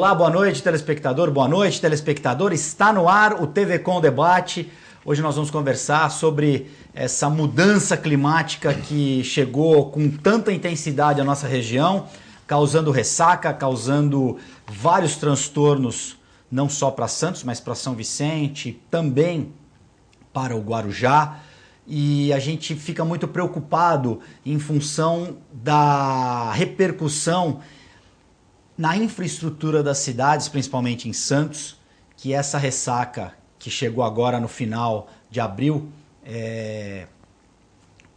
Olá, boa noite, telespectador. Boa noite, telespectador. Está no ar o TV Com Debate. Hoje nós vamos conversar sobre essa mudança climática que chegou com tanta intensidade à nossa região, causando ressaca, causando vários transtornos, não só para Santos, mas para São Vicente, também para o Guarujá. E a gente fica muito preocupado em função da repercussão na infraestrutura das cidades, principalmente em Santos, que essa ressaca que chegou agora no final de abril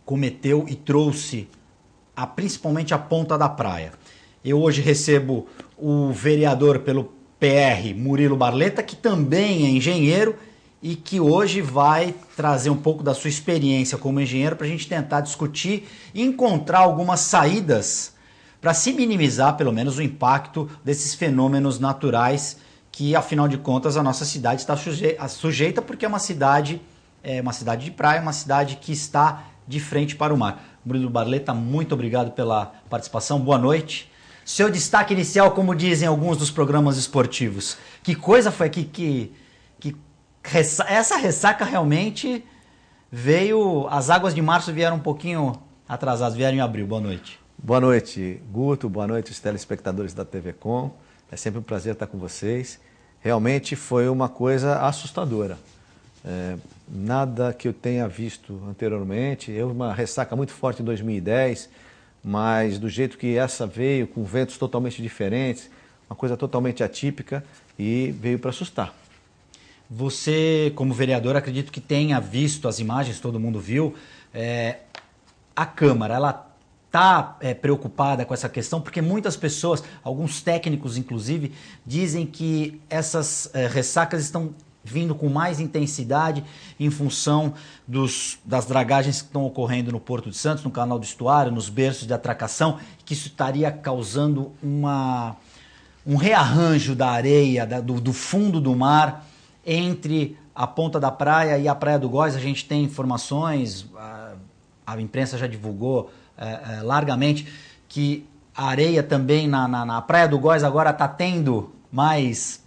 cometeu e trouxe principalmente a ponta da praia. Eu hoje recebo o vereador pelo PR, Murilo Barleta, que também é engenheiro e que hoje vai trazer um pouco da sua experiência como engenheiro para a gente tentar discutir e encontrar algumas saídas para se minimizar, pelo menos, o impacto desses fenômenos naturais que, afinal de contas, a nossa cidade está sujeita porque é uma cidade de praia, uma cidade que está de frente para o mar. Murilo Barleta, muito obrigado pela participação, boa noite. Seu destaque inicial, como dizem alguns dos programas esportivos, que coisa foi que essa ressaca realmente veio, as águas de março vieram um pouquinho atrasadas, vieram em abril. Boa noite. Boa noite, Guto. Boa noite, os telespectadores da TV Com. É sempre um prazer estar com vocês. Realmente foi uma coisa assustadora. Nada que eu tenha visto anteriormente. Uma ressaca muito forte em 2010, mas do jeito que essa veio, com ventos totalmente diferentes, uma coisa totalmente atípica e veio para assustar. Você, como vereador, acredito que tenha visto as imagens, todo mundo viu. A Câmara, ela está preocupada com essa questão, porque muitas pessoas, alguns técnicos inclusive, dizem que essas ressacas estão vindo com mais intensidade em função das dragagens que estão ocorrendo no Porto de Santos, no Canal do Estuário, nos berços de atracação, que isso estaria causando um rearranjo da areia, do fundo do mar, entre a ponta da praia e a Praia do Góis. A gente tem informações, a imprensa já divulgou largamente que a areia também na Praia do Góis agora está tendo mais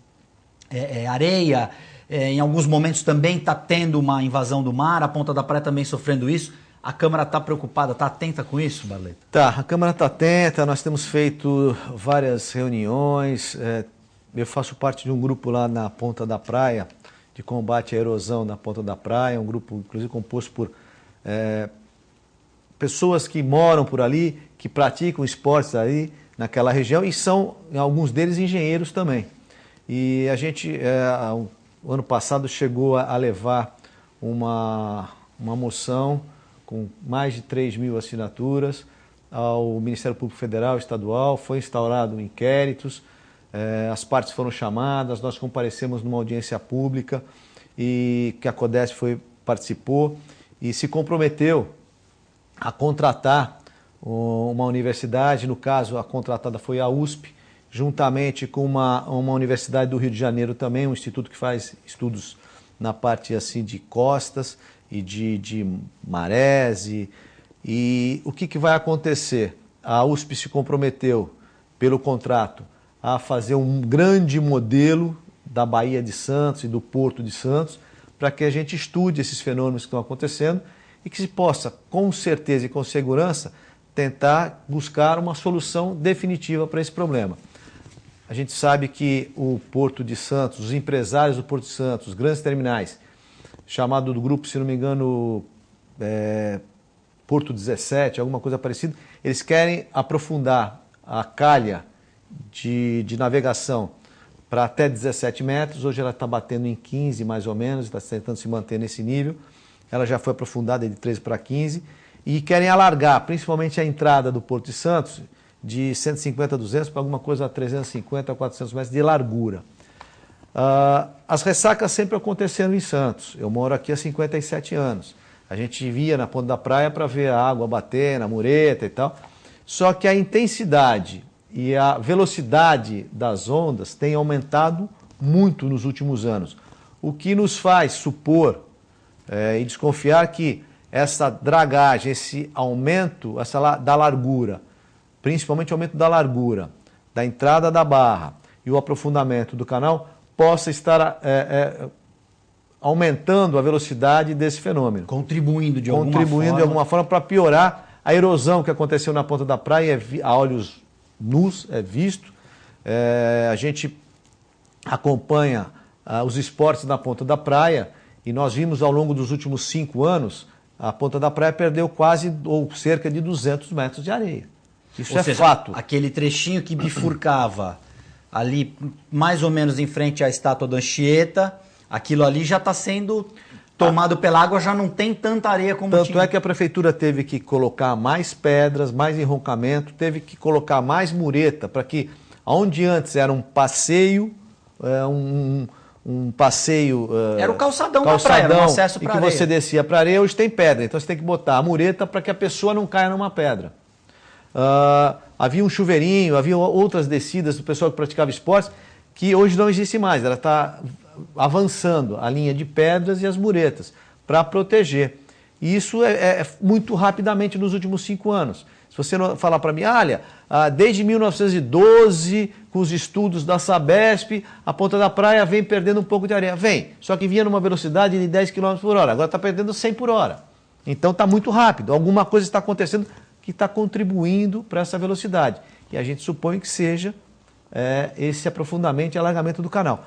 areia, em alguns momentos também está tendo uma invasão do mar, a ponta da praia também sofrendo isso. A Câmara está preocupada, está atenta com isso, Barleta? Tá, a Câmara está atenta, nós temos feito várias reuniões, eu faço parte de um grupo lá na ponta da praia, de combate à erosão na ponta da praia, um grupo inclusive composto por pessoas que moram por ali, que praticam esportes aí naquela região e são, alguns deles, engenheiros também. E a gente, o ano passado, chegou a levar uma moção com mais de 3.000 assinaturas ao Ministério Público Federal, Estadual, foi instaurado inquéritos, as partes foram chamadas, nós comparecemos numa audiência pública e que a CODESP participou e se comprometeu a contratar uma universidade, no caso a contratada foi a USP, juntamente com uma universidade do Rio de Janeiro também, um instituto que faz estudos na parte assim de costas e de marés. E o que vai acontecer? A USP se comprometeu, pelo contrato, a fazer um grande modelo da Baía de Santos e do Porto de Santos, para que a gente estude esses fenômenos que estão acontecendo e que se possa, com certeza e com segurança, tentar buscar uma solução definitiva para esse problema. A gente sabe que o Porto de Santos, os empresários do Porto de Santos, os grandes terminais, chamado do grupo, se não me engano, Porto 17, alguma coisa parecida, eles querem aprofundar a calha de navegação para até 17 metros, hoje ela está batendo em 15 mais ou menos, está tentando se manter nesse nível, ela já foi aprofundada de 13 para 15, e querem alargar, principalmente a entrada do Porto de Santos, de 150 a 200 para alguma coisa a 350 a 400 metros de largura. As ressacas sempre aconteceram em Santos, eu moro aqui há 57 anos, a gente via na ponta da praia para ver a água bater na mureta e tal, só que a intensidade e a velocidade das ondas tem aumentado muito nos últimos anos, o que nos faz supor e desconfiar que essa dragagem, esse aumento da largura, principalmente o aumento da largura, da entrada da barra e o aprofundamento do canal possa estar aumentando a velocidade desse fenômeno. Contribuindo de alguma forma para piorar a erosão que aconteceu na ponta da praia, a olhos nus, é visto. A gente acompanha os esportes na ponta da praia e nós vimos ao longo dos últimos 5 anos, a ponta da praia perdeu quase ou cerca de 200 metros de areia. Isso é fato. Aquele trechinho que bifurcava ali mais ou menos em frente à estátua da Anchieta, aquilo ali já está sendo tomado pela água, já não tem tanta areia como tinha. Tanto é que a prefeitura teve que colocar mais pedras, mais enroncamento, teve que colocar mais mureta, para que, onde antes era um passeio, era o calçadão da praia, era um acesso para areia. E que você descia para areia, hoje tem pedra, então você tem que botar a mureta para que a pessoa não caia numa pedra. Havia um chuveirinho, havia outras descidas do pessoal que praticava esportes, que hoje não existe mais, ela está avançando a linha de pedras e as muretas para proteger. E isso é muito rapidamente nos últimos 5 anos. Se você falar para mim, olha, desde 1912, com os estudos da Sabesp, a ponta da praia vem perdendo um pouco de areia. Vem, só que vinha numa velocidade de 10 km por hora, agora está perdendo 100 por hora. Então está muito rápido, alguma coisa está acontecendo que está contribuindo para essa velocidade. E a gente supõe que seja esse aprofundamento e alargamento do canal.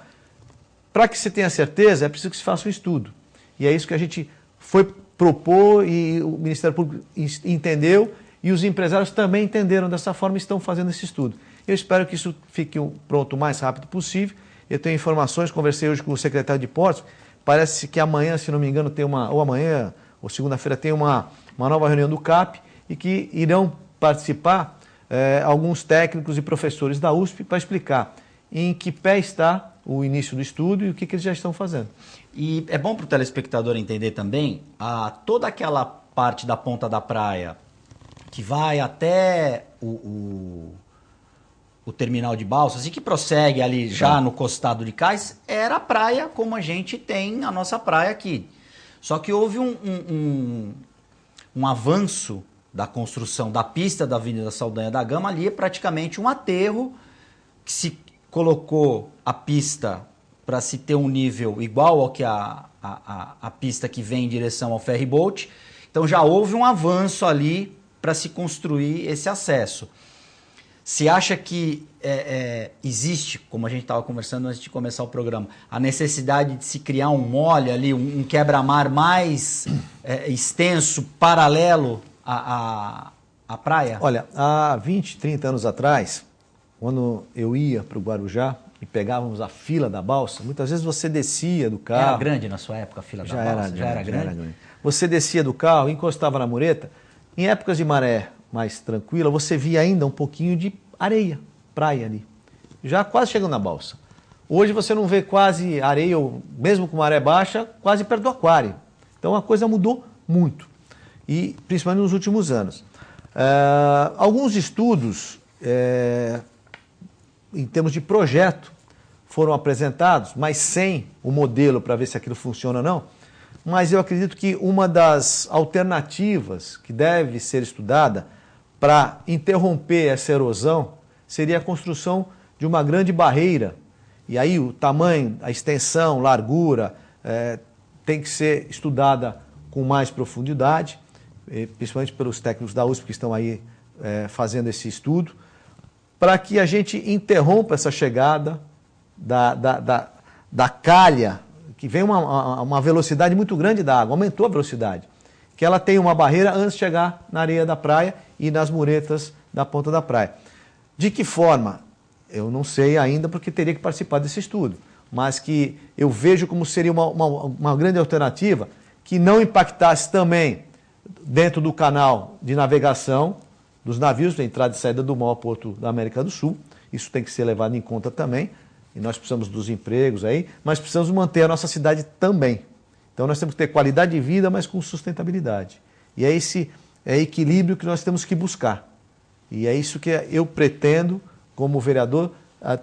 Para que se tenha certeza, é preciso que se faça um estudo. E é isso que a gente foi propor e o Ministério Público entendeu e os empresários também entenderam dessa forma e estão fazendo esse estudo. Eu espero que isso fique pronto o mais rápido possível. Eu tenho informações, conversei hoje com o secretário de Portos, parece que amanhã, se não me engano, tem ou amanhã, ou segunda-feira, tem uma nova reunião do CAP e que irão participar alguns técnicos e professores da USP para explicar em que pé está o início do estudo e o que eles já estão fazendo. E é bom para o telespectador entender também toda aquela parte da ponta da praia que vai até o terminal de balsas e que prossegue ali já no costado de Cais, era a praia como a gente tem a nossa praia aqui. Só que houve um avanço da construção da pista da Avenida Saldanha da Gama, ali é praticamente um aterro que se colocou a pista para se ter um nível igual ao que a pista que vem em direção ao ferryboat. Então já houve um avanço ali para se construir esse acesso. Se acha que existe, como a gente estava conversando antes de começar o programa, a necessidade de se criar um mole ali, um quebra-mar mais extenso, paralelo à praia? Olha, há 20, 30 anos atrás, quando eu ia para o Guarujá e pegávamos a fila da balsa, muitas vezes você descia do carro... Era grande na sua época a fila da balsa? Já era grande. Você descia do carro, encostava na mureta. Em épocas de maré mais tranquila, você via ainda um pouquinho de areia, praia ali, já quase chegando na balsa. Hoje você não vê quase areia, mesmo com maré baixa, quase perto do aquário. Então a coisa mudou muito, e principalmente nos últimos anos. Alguns estudos, em termos de projeto, foram apresentados, mas sem o modelo para ver se aquilo funciona ou não. Mas eu acredito que uma das alternativas que deve ser estudada para interromper essa erosão seria a construção de uma grande barreira. E aí o tamanho, a extensão, largura, tem que ser estudada com mais profundidade, principalmente pelos técnicos da USP que estão aí fazendo esse estudo, para que a gente interrompa essa chegada da calha, que vem uma velocidade muito grande da água, aumentou a velocidade, que ela tem uma barreira antes de chegar na areia da praia e nas muretas da ponta da praia. De que forma? Eu não sei ainda, porque teria que participar desse estudo, mas que eu vejo como seria uma grande alternativa que não impactasse também dentro do canal de navegação dos navios, da entrada e saída do maior porto da América do Sul. Isso tem que ser levado em conta também. E nós precisamos dos empregos aí, mas precisamos manter a nossa cidade também. Então nós temos que ter qualidade de vida, mas com sustentabilidade. E é esse equilíbrio que nós temos que buscar. E é isso que eu pretendo, como vereador,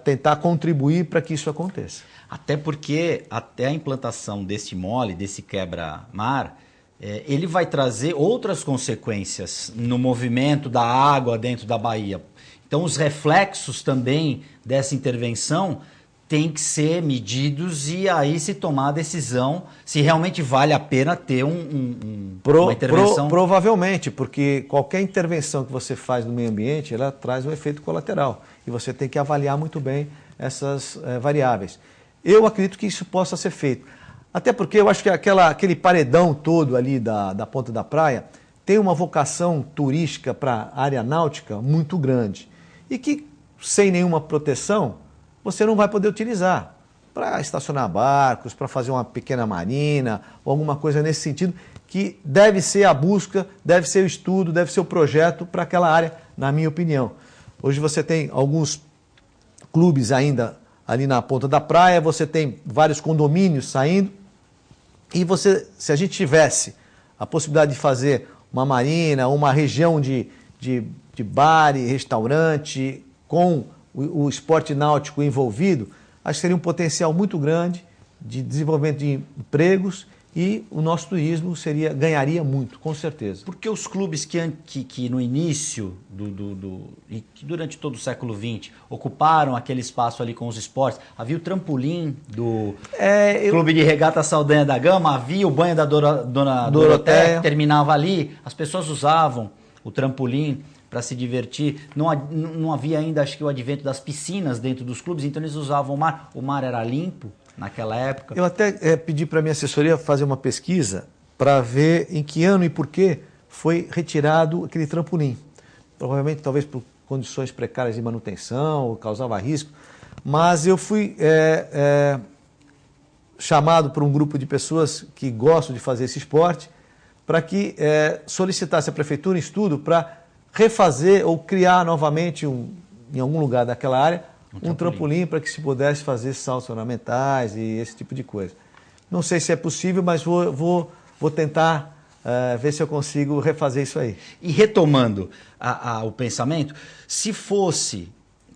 tentar contribuir para que isso aconteça. Até porque, até a implantação desse mole, desse quebra-mar, ele vai trazer outras consequências no movimento da água dentro da Baía. Então os reflexos também dessa intervenção têm que ser medidos e aí se tomar a decisão se realmente vale a pena ter uma intervenção. Provavelmente, porque qualquer intervenção que você faz no meio ambiente, ela traz um efeito colateral. E você tem que avaliar muito bem essas variáveis. Eu acredito que isso possa ser feito. Até porque eu acho que aquele paredão todo ali da ponta da praia tem uma vocação turística para a área náutica muito grande. E que, sem nenhuma proteção, você não vai poder utilizar para estacionar barcos, para fazer uma pequena marina, ou alguma coisa nesse sentido, que deve ser a busca, deve ser o estudo, deve ser o projeto para aquela área, na minha opinião. Hoje você tem alguns clubes ainda ali na ponta da praia, você tem vários condomínios saindo, e se a gente tivesse a possibilidade de fazer uma marina, uma região de bar e restaurante com o esporte náutico envolvido, acho que seria um potencial muito grande de desenvolvimento de empregos e o nosso turismo ganharia muito, com certeza. Porque os clubes que no início e que durante todo o século XX ocuparam aquele espaço ali com os esportes, havia o trampolim do Clube de Regata Saldanha da Gama, havia o banho da Dona Doroteia, que terminava ali, as pessoas usavam o trampolim para se divertir. Não havia ainda, acho que, o advento das piscinas dentro dos clubes, então eles usavam o mar era limpo naquela época. Eu até pedi para a minha assessoria fazer uma pesquisa para ver em que ano e por que foi retirado aquele trampolim. Provavelmente, talvez por condições precárias de manutenção, causava risco, mas eu fui chamado por um grupo de pessoas que gostam de fazer esse esporte para que solicitasse à prefeitura um estudo para refazer ou criar novamente em algum lugar daquela área um trampolim para que se pudesse fazer saltos ornamentais e esse tipo de coisa. Não sei se é possível, mas vou tentar ver se eu consigo refazer isso aí. E retomando o pensamento, se fosse,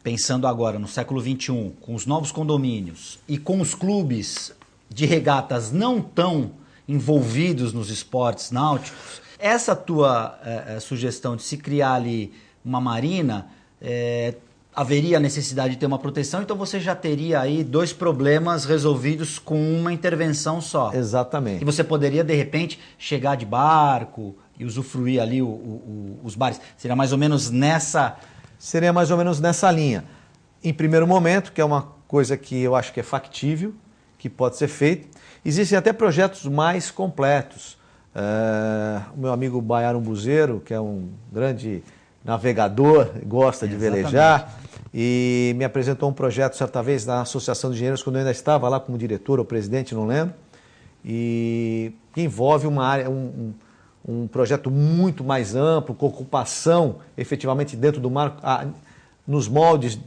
pensando agora no século XXI, com os novos condomínios e com os clubes de regatas não tão envolvidos nos esportes náuticos, essa tua sugestão de se criar ali uma marina, haveria necessidade de ter uma proteção, então você já teria aí 2 problemas resolvidos com uma intervenção só. Exatamente. E você poderia, de repente, chegar de barco e usufruir ali os bares. Seria mais ou menos nessa... Seria mais ou menos nessa linha. Em primeiro momento, que é uma coisa que eu acho que é factível, que pode ser feito, existem até projetos mais completos. O meu amigo Baiano Buzeiro, que é um grande navegador, gosta de velejar, e me apresentou um projeto certa vez na Associação de Engenheiros, quando eu ainda estava lá como diretor ou presidente, não lembro, e que envolve uma área, um projeto muito mais amplo, com ocupação efetivamente dentro do mar, nos moldes,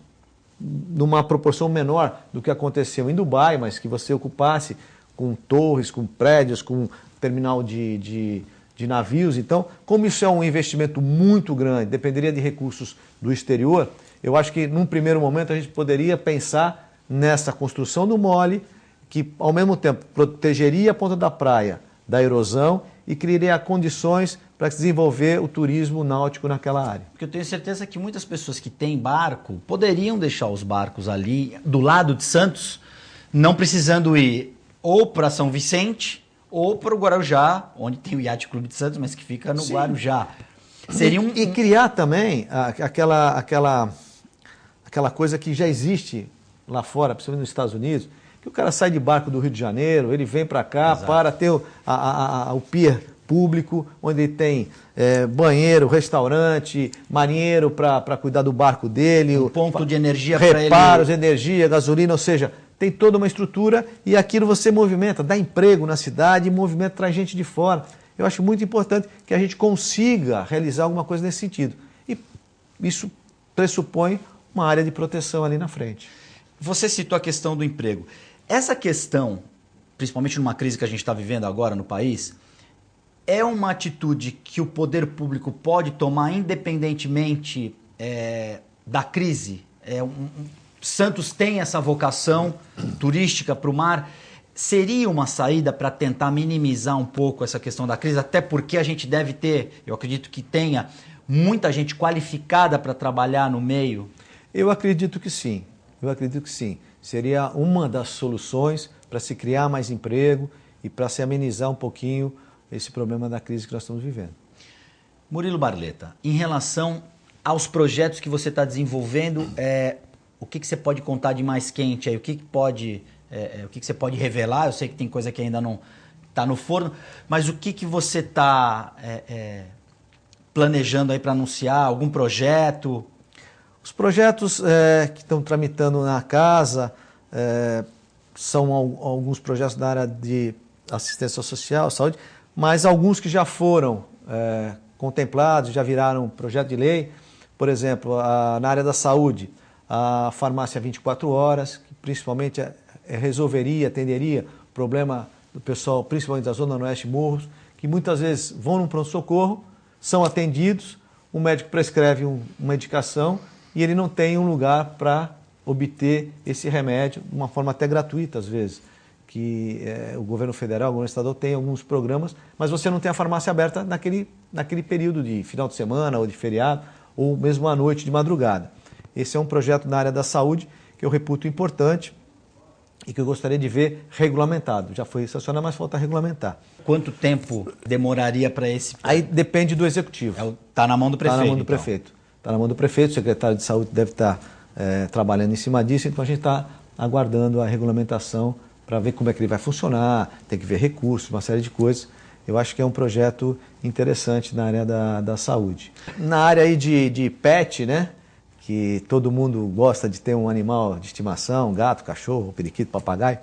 numa proporção menor do que aconteceu em Dubai, mas que você ocupasse com torres, com prédios, com terminal de navios. Então, como isso é um investimento muito grande, dependeria de recursos do exterior, eu acho que num primeiro momento a gente poderia pensar nessa construção do mole, que ao mesmo tempo protegeria a ponta da praia da erosão e criaria condições para desenvolver o turismo náutico naquela área. Porque eu tenho certeza que muitas pessoas que têm barco poderiam deixar os barcos ali do lado de Santos, não precisando ir ou para São Vicente ou para o Guarujá, onde tem o Yacht Clube de Santos, mas que fica no Guarujá. Seria E criar também aquela coisa que já existe lá fora, principalmente nos Estados Unidos, que o cara sai de barco do Rio de Janeiro, ele vem para cá, exato, para ter o pier público, onde ele tem banheiro, restaurante, marinheiro para cuidar do barco dele. Um ponto de energia para ele. Reparos, energia, gasolina, ou seja, tem toda uma estrutura e aquilo você movimenta, dá emprego na cidade, movimenta, traz gente de fora. Eu acho muito importante que a gente consiga realizar alguma coisa nesse sentido. E isso pressupõe uma área de proteção ali na frente. Você citou a questão do emprego. Essa questão, principalmente numa crise que a gente está vivendo agora no país, é uma atitude que o poder público pode tomar independentemente da crise? Santos tem essa vocação turística para o mar. Seria uma saída para tentar minimizar um pouco essa questão da crise, até porque a gente deve ter, eu acredito que tenha, muita gente qualificada para trabalhar no meio? Eu acredito que sim, Seria uma das soluções para se criar mais emprego e para se amenizar um pouquinho esse problema da crise que nós estamos vivendo. Murilo Barleta, em relação aos projetos que você está desenvolvendo, o que você pode contar de mais quente aí? O que você pode revelar? Eu sei que tem coisa que ainda não está no forno, mas o que você está planejando aí para anunciar? Algum projeto? Os projetos que estão tramitando na casa são alguns projetos da área de assistência social, saúde, mas alguns que já foram contemplados, já viraram projeto de lei. Por exemplo, na área da saúde, a farmácia 24 horas, que principalmente atenderia o problema do pessoal, principalmente da Zona Oeste e Morros, que muitas vezes vão num pronto-socorro, são atendidos, o médico prescreve uma medicação e ele não tem um lugar para obter esse remédio, de uma forma até gratuita às vezes, que o governo federal, o governo estadual tem alguns programas, mas você não tem a farmácia aberta naquele período de final de semana ou de feriado, ou mesmo à noite, de madrugada. Esse é um projeto na área da saúde que eu reputo importante e que eu gostaria de ver regulamentado. Já foi sancionado, mas falta regulamentar. Quanto tempo demoraria para esse... Aí depende do executivo. Está na mão do prefeito. Está na mão do prefeito. Está na mão do prefeito, o secretário de saúde deve estar trabalhando em cima disso, então a gente está aguardando a regulamentação para ver como é que ele vai funcionar, tem que ver recursos, uma série de coisas. Eu acho que é um projeto interessante na área da saúde. Na área aí de pet, né, que todo mundo gosta de ter um animal de estimação, gato, cachorro, periquito, papagaio,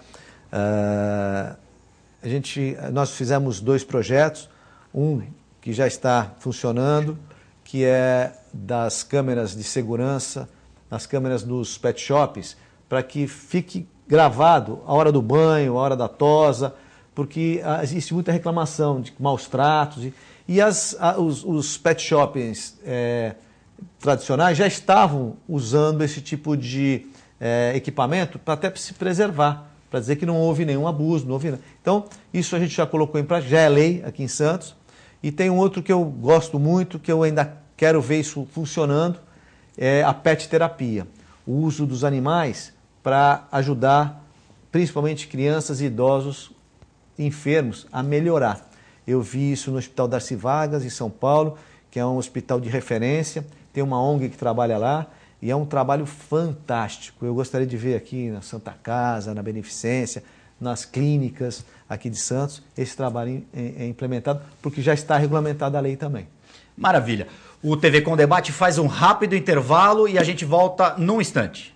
nós fizemos 2 projetos, um que já está funcionando, que é das câmeras de segurança, nas câmeras dos pet shops, para que fique gravado a hora do banho, a hora da tosa, porque existe muita reclamação de maus tratos e os pet shops tradicionais já estavam usando esse tipo de equipamento para até se preservar, para dizer que não houve nenhum abuso, não houve nada. Então, isso a gente já colocou em prática, já é lei aqui em Santos. E tem um outro que eu gosto muito, que eu ainda quero ver isso funcionando, é a pet terapia. O uso dos animais para ajudar principalmente crianças e idosos enfermos a melhorar. Eu vi isso no Hospital Darcy Vargas, em São Paulo, que é um hospital de referência, tem uma ONG que trabalha lá e é um trabalho fantástico. Eu gostaria de ver aqui na Santa Casa, na Beneficência, nas clínicas aqui de Santos, esse trabalho é implementado, porque já está regulamentada a lei também. Maravilha. O TV Com Debate faz um rápido intervalo e a gente volta num instante.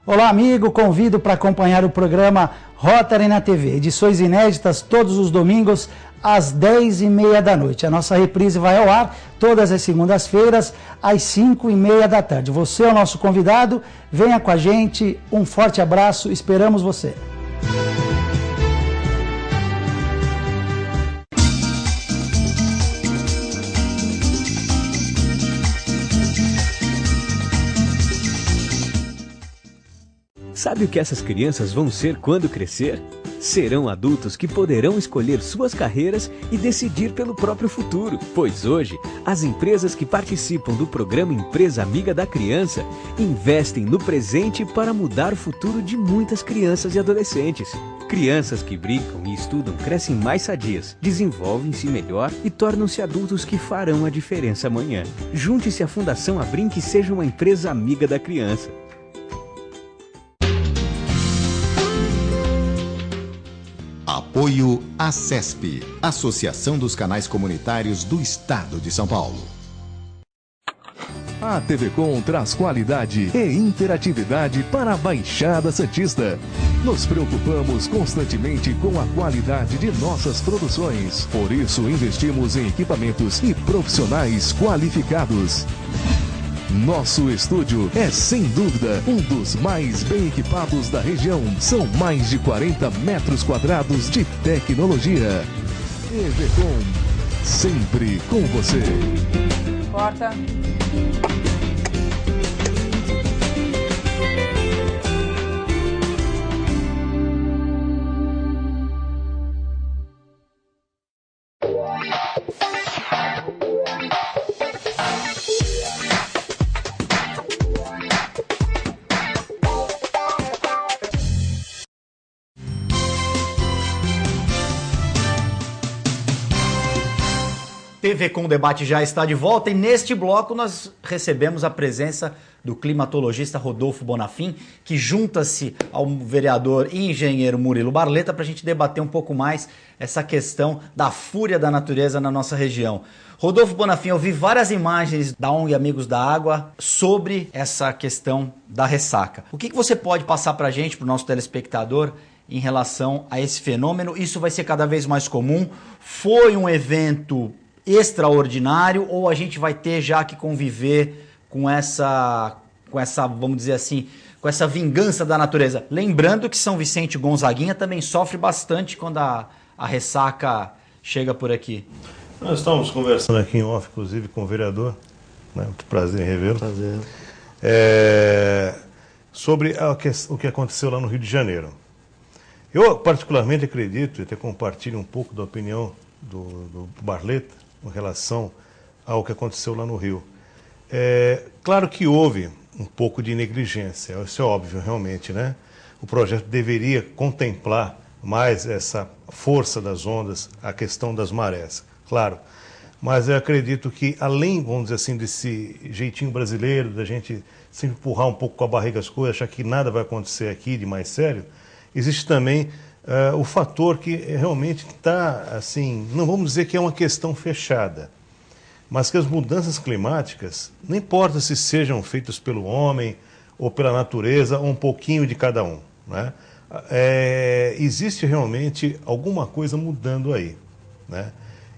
Olá, amigo, convido para acompanhar o programa Rotary na TV, edições inéditas todos os domingos às 10h30 da noite. A nossa reprise vai ao ar todas as segundas-feiras às 5h30 da tarde. Você é o nosso convidado, venha com a gente, um forte abraço, esperamos você. Sabe o que essas crianças vão ser quando crescer? Serão adultos que poderão escolher suas carreiras e decidir pelo próprio futuro. Pois hoje, as empresas que participam do programa Empresa Amiga da Criança investem no presente para mudar o futuro de muitas crianças e adolescentes. Crianças que brincam e estudam crescem mais sadias, desenvolvem-se melhor e tornam-se adultos que farão a diferença amanhã. Junte-se à Fundação Abrinq e seja uma empresa amiga da criança. Apoio ACESP, Associação dos Canais Comunitários do Estado de São Paulo. A TV Com traz qualidade e interatividade para a Baixada Santista. Nos preocupamos constantemente com a qualidade de nossas produções. Por isso, investimos em equipamentos e profissionais qualificados. Nosso estúdio é, sem dúvida, um dos mais bem equipados da região. São mais de 40 metros quadrados de tecnologia. TV Com, sempre com você. Corta. TV Com Debate já está de volta e neste bloco nós recebemos a presença do climatologista Rodolfo Bonafim, que junta-se ao vereador e engenheiro Murilo Barleta para a gente debater um pouco mais essa questão da fúria da natureza na nossa região. Rodolfo Bonafim, eu vi várias imagens da ONG Amigos da Água sobre essa questão da ressaca. O que você pode passar para a gente, para o nosso telespectador, em relação a esse fenômeno? Isso vai ser cada vez mais comum? Foi um evento extraordinário ou a gente vai ter já que conviver com essa, vamos dizer assim, com essa vingança da natureza? Lembrando que São Vicente e Gonzaguinha também sofre bastante quando a ressaca chega por aqui. Nós estávamos conversando aqui em off, inclusive, com o vereador, né? Muito prazer em revê-lo. Prazer. Sobre o que aconteceu lá no Rio de Janeiro. Eu particularmente acredito, e até compartilho um pouco da opinião do Barleta, em relação ao que aconteceu lá no Rio. Claro que houve um pouco de negligência, isso é óbvio realmente, né? O projeto deveria contemplar mais essa força das ondas, a questão das marés, claro. Mas eu acredito que além, vamos dizer assim, desse jeitinho brasileiro, da gente se empurrar um pouco com a barriga as coisas, achar que nada vai acontecer aqui de mais sério, existe também o fator que realmente está, assim, não vamos dizer que é uma questão fechada, mas que as mudanças climáticas, não importa se sejam feitas pelo homem ou pela natureza, ou um pouquinho de cada um, né? Existe realmente alguma coisa mudando aí, né?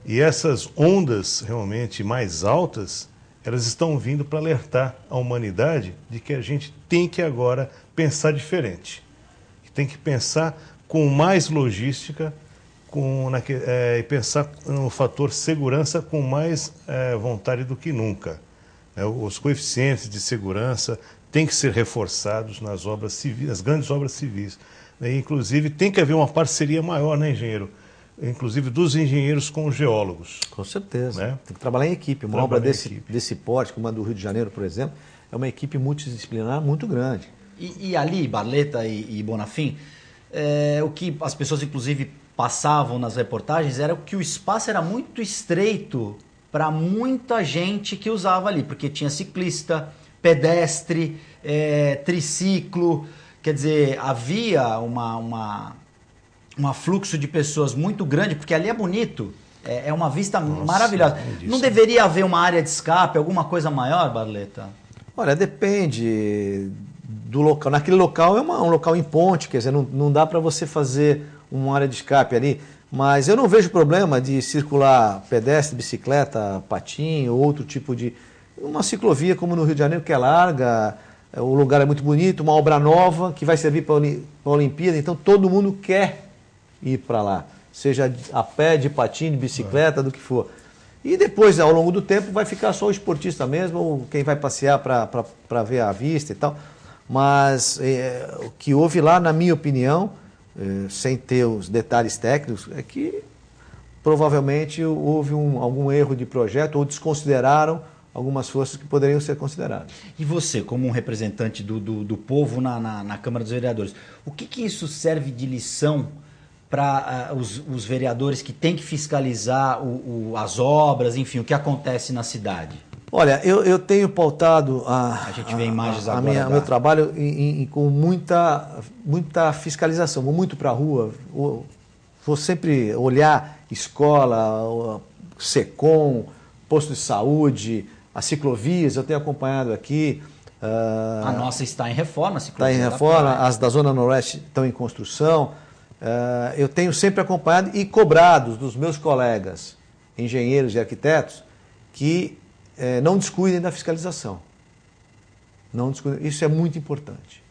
E essas ondas realmente mais altas, elas estão vindo para alertar a humanidade de que a gente tem que agora pensar diferente, tem que pensar com mais logística, e pensar no fator segurança com mais vontade do que nunca. Os coeficientes de segurança têm que ser reforçados nas obras civis, nas grandes obras civis. Inclusive, tem que haver uma parceria maior, né, engenheiro? Inclusive dos engenheiros com os geólogos. Com certeza. Né? Tem que trabalhar em equipe. Uma obra desse porte, como a do Rio de Janeiro, por exemplo, é uma equipe multidisciplinar muito grande. E ali, Barleta e Bonafim, o que as pessoas inclusive passavam nas reportagens era que o espaço era muito estreito para muita gente que usava ali, porque tinha ciclista, pedestre, triciclo, quer dizer, havia um fluxo de pessoas muito grande, porque ali é bonito, é uma vista maravilhosa. Não deveria haver uma área de escape, alguma coisa maior, Barleta? Olha, depende do local. Naquele local é um local em ponte, quer dizer, não dá para você fazer uma área de escape ali, mas eu não vejo problema de circular pedestre, bicicleta, patinho, outro tipo de... Uma ciclovia como no Rio de Janeiro, que é larga, o lugar é muito bonito, uma obra nova que vai servir para a Olimpíada, então todo mundo quer ir para lá, seja a pé, de patinho, de bicicleta, do que for. E depois, ao longo do tempo, vai ficar só o esportista mesmo, ou quem vai passear para ver a vista e tal. Mas o que houve lá, na minha opinião, sem ter os detalhes técnicos, é que provavelmente houve algum erro de projeto ou desconsideraram algumas forças que poderiam ser consideradas. E você, como um representante do povo na Câmara dos Vereadores, o que isso serve de lição para os vereadores que têm que fiscalizar as obras, enfim, o que acontece na cidade? Olha, eu tenho pautado a gente vê imagens agora o meu trabalho com muita fiscalização. Vou muito para a rua, vou sempre olhar escola, SECOM, posto de saúde, as ciclovias, eu tenho acompanhado aqui. A nossa está em reforma, a ciclovia. Está em reforma, as da Zona Noroeste estão em construção. Eu tenho sempre acompanhado e cobrado dos meus colegas, engenheiros e arquitetos, que não descuidem da fiscalização. Não descuidem. Isso é muito importante,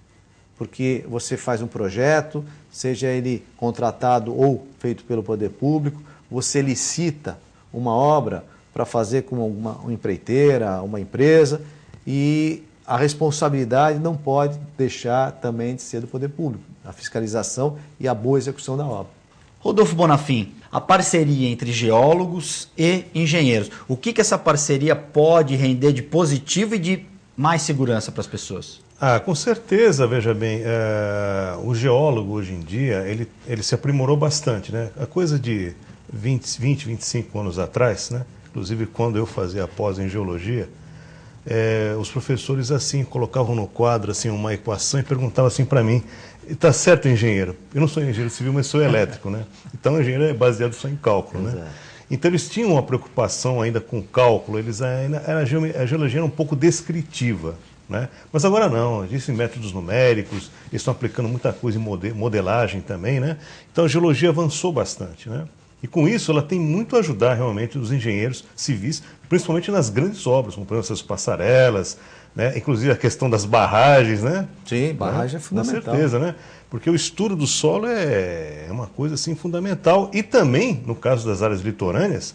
porque você faz um projeto, seja ele contratado ou feito pelo poder público, você licita uma obra para fazer com uma empreiteira, uma empresa, e a responsabilidade não pode deixar também de ser do poder público, a fiscalização e a boa execução da obra. Rodolfo Bonafim, a parceria entre geólogos e engenheiros, o que essa parceria pode render de positivo e de mais segurança para as pessoas? Com certeza, veja bem, o geólogo hoje em dia, ele se aprimorou bastante, né? A coisa de 25 anos atrás, né? Inclusive quando eu fazia a pós em geologia, os professores assim colocavam no quadro assim uma equação e perguntavam assim para mim: está certo, engenheiro? Eu não sou engenheiro civil, mas sou elétrico, né? Então o engenheiro é baseado só em cálculo, né? Então eles tinham uma preocupação ainda com cálculo, a geologia era um pouco descritiva, né? Mas agora não, existem métodos numéricos, eles estão aplicando muita coisa em modelagem também, né? Então a geologia avançou bastante, né? E com isso ela tem muito a ajudar realmente os engenheiros civis, principalmente nas grandes obras, como por exemplo essas passarelas, né? Inclusive a questão das barragens, né? Sim, barragem é fundamental. Com certeza, né? Porque o estudo do solo é uma coisa assim fundamental. E também, no caso das áreas litorâneas,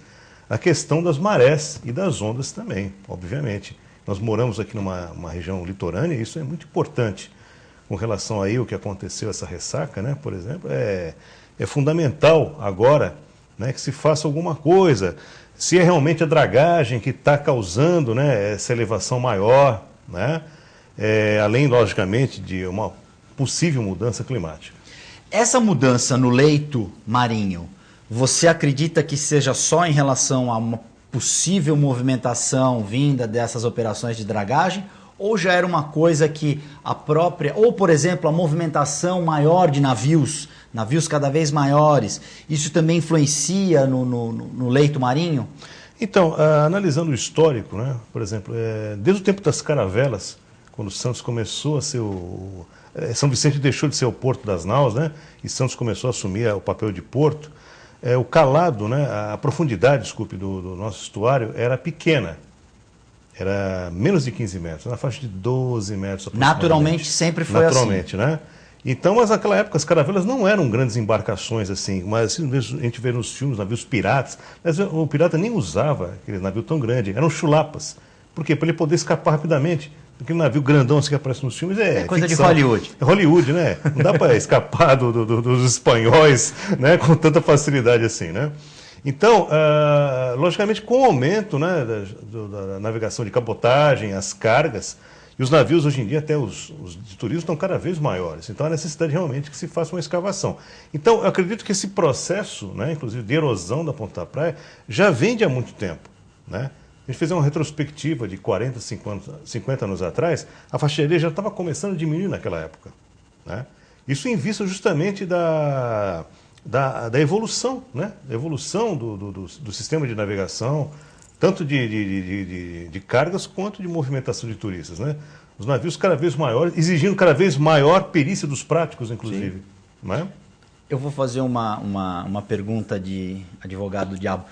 a questão das marés e das ondas também, obviamente. Nós moramos aqui numa região litorânea e isso é muito importante. Com relação aí ao que aconteceu, essa ressaca, né? Por exemplo, é fundamental agora, né, que se faça alguma coisa. Se é realmente a dragagem que está causando, né, essa elevação maior, né, além, logicamente, de uma possível mudança climática. Essa mudança no leito marinho, você acredita que seja só em relação a uma possível movimentação vinda dessas operações de dragagem, ou já era uma coisa que a própria, ou por exemplo, a movimentação maior de navios cada vez maiores, isso também influencia no leito marinho? Então, analisando o histórico, né, por exemplo, desde o tempo das caravelas, quando Santos começou a ser São Vicente deixou de ser o porto das naus, né, e Santos começou a assumir o papel de porto, o calado, né, a profundidade, desculpe, do nosso estuário era pequena. Era menos de 15 metros, na faixa de 12 metros aproximadamente. Naturalmente sempre foi Naturalmente, assim. Né? Então, mas naquela época as caravelas não eram grandes embarcações assim, mas a gente vê nos filmes navios piratas, mas o pirata nem usava aquele navio tão grande, eram chulapas. Por quê? Para ele poder escapar rapidamente. Porque o navio grandão assim, que aparece nos filmes é coisa ficção. De Hollywood. É Hollywood, né? Não dá para escapar dos espanhóis, né, com tanta facilidade assim, né? Então, logicamente, com o aumento, né, da navegação de cabotagem, as cargas, e os navios hoje em dia, até os de turismo, estão cada vez maiores. Então, há necessidade realmente que se faça uma escavação. Então, eu acredito que esse processo, né, inclusive de erosão da Ponta da Praia, já vem de há muito tempo, né? A gente fez uma retrospectiva de 40, 50 anos atrás, a faixa de areia já estava começando a diminuir naquela época, né? Isso em vista justamente da evolução, né? Da evolução do sistema de navegação, tanto de cargas quanto de movimentação de turistas, né? Os navios cada vez maiores, exigindo cada vez maior perícia dos práticos, inclusive. Né? Eu vou fazer uma pergunta de advogado do diabo.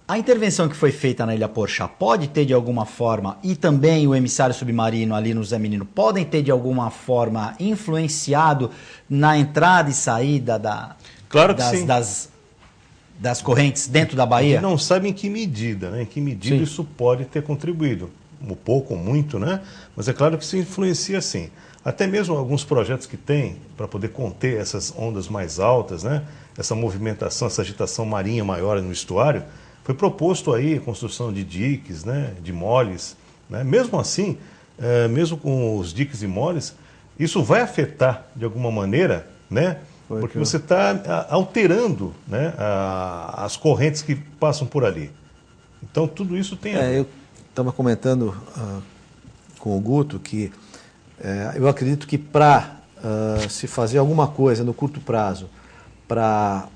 A intervenção que foi feita na Ilha Porchá pode ter de alguma forma, e também o emissário submarino ali no Zé Menino, podem ter de alguma forma influenciado na entrada e saída claro que sim. das correntes dentro da Bahia? A gente não sabe em que medida, né? Em que medida sim. Isso pode ter contribuído. Um pouco ou muito, né? Mas é claro que isso influencia sim. Até mesmo alguns projetos que tem para poder conter essas ondas mais altas, né? Essa movimentação, essa agitação marinha maior no estuário, Foi proposto aí a construção de diques, né, de moles, né? Mesmo assim, mesmo com os diques e moles, isso vai afetar de alguma maneira, né? Porque você está alterando, né, as correntes que passam por ali. Então tudo isso tem a ver. Eu estava comentando com o Guto que eu acredito que para se fazer alguma coisa no curto prazo para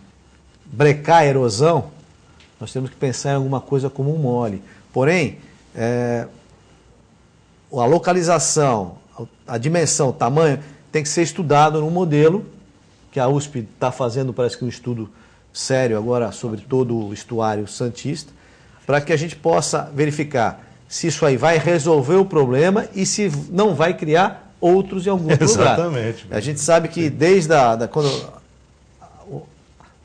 brecar a erosão, nós temos que pensar em alguma coisa como um mole. Porém, a localização, a dimensão, o tamanho, tem que ser estudado no modelo que a USP está fazendo, parece que um estudo sério agora sobre todo o estuário santista, para que a gente possa verificar se isso aí vai resolver o problema e se não vai criar outros em algum lugar. Exatamente. A gente sabe que desde o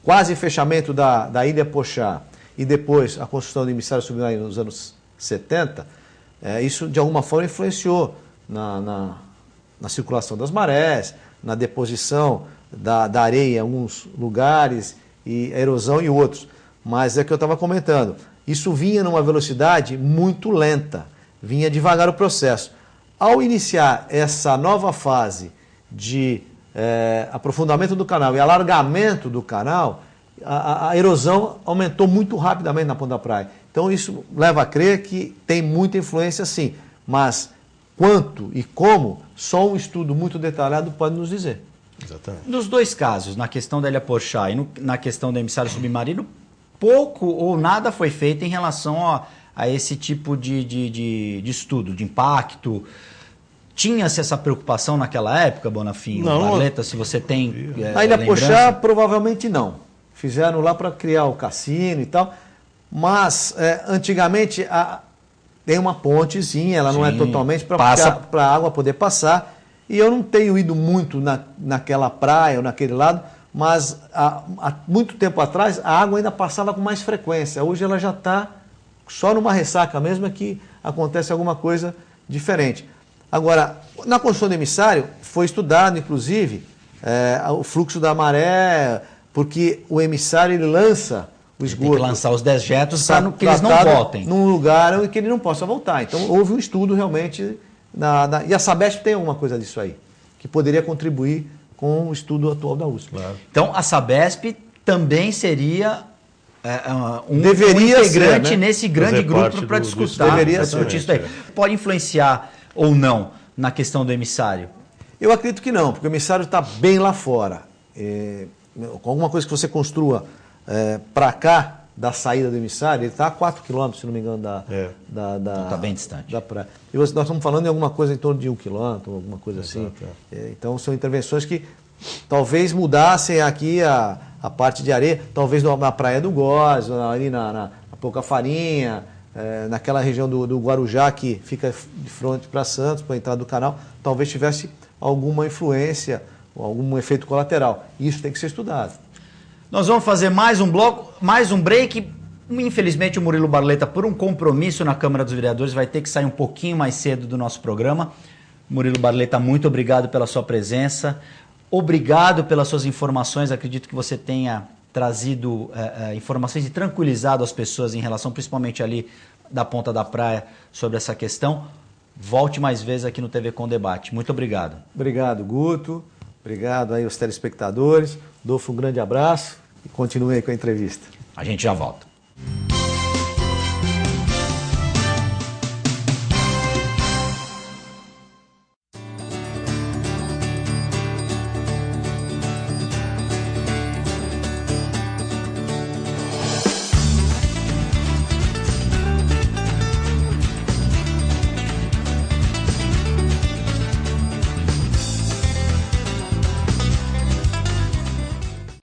quase fechamento da Ilha Pochá e depois a construção do emissário submarino nos anos 70, isso de alguma forma influenciou na circulação das marés, na deposição da areia em alguns lugares, e a erosão em outros. Mas é o que eu estava comentando. Isso vinha numa velocidade muito lenta, vinha devagar o processo. Ao iniciar essa nova fase de aprofundamento do canal e alargamento do canal, a erosão aumentou muito rapidamente na ponta da praia. Então isso leva a crer que tem muita influência sim, mas quanto e como, só um estudo muito detalhado pode nos dizer. Exatamente. Nos dois casos, na questão da Ilha Pochá e na questão do emissário submarino, pouco ou nada foi feito em relação a esse tipo de estudo, de impacto. Tinha-se essa preocupação naquela época, Bonafim? Não. Barleta, se você tem A Ilha lembrança? Pochá, provavelmente não. Fizeram lá para criar o cassino e tal, mas antigamente tem uma pontezinha, ela não é totalmente para a água poder passar. E eu não tenho ido muito naquela praia ou naquele lado, mas há muito tempo atrás a água ainda passava com mais frequência. Hoje ela já está só numa ressaca mesmo, que acontece alguma coisa diferente. Agora, na construção do emissário foi estudado, inclusive, o fluxo da maré, porque o emissário ele lança o esgoto. Tem que lançar os dejetos para que eles não voltem. Num lugar em que ele não possa voltar. Então houve um estudo realmente... E a Sabesp tem alguma coisa disso aí, que poderia contribuir com o estudo atual da USP. Claro. Então, a Sabesp também seria um Deveria integrante ser, né? nesse grande grupo para discutir isso daí. Pode influenciar ou não na questão do emissário? Eu acredito que não, porque o emissário está bem lá fora. Com alguma coisa que você construa para cá, da saída do emissário, ele está a 4 km, se não me engano, está bem distante. Da praia. E nós estamos falando em alguma coisa em torno de 1 km, alguma coisa assim. Então são intervenções que talvez mudassem aqui a parte de areia, talvez na Praia do Góis, ali na Pouca Farinha, naquela região do Guarujá, que fica de frente para Santos, para a entrada do canal, talvez tivesse alguma influência, ou algum efeito colateral. Isso tem que ser estudado. Nós vamos fazer mais um bloco, mais um break. Infelizmente o Murilo Barleta, por um compromisso na Câmara dos Vereadores, vai ter que sair um pouquinho mais cedo do nosso programa. Murilo Barleta, muito obrigado pela sua presença. Obrigado pelas suas informações. Acredito que você tenha trazido informações e tranquilizado as pessoas em relação, principalmente ali da ponta da praia, sobre essa questão. Volte mais vezes aqui no TV Com Debate. Muito obrigado. Obrigado, Guto. Obrigado aí aos telespectadores. Dolfo, um grande abraço e continue aí com a entrevista. A gente já volta.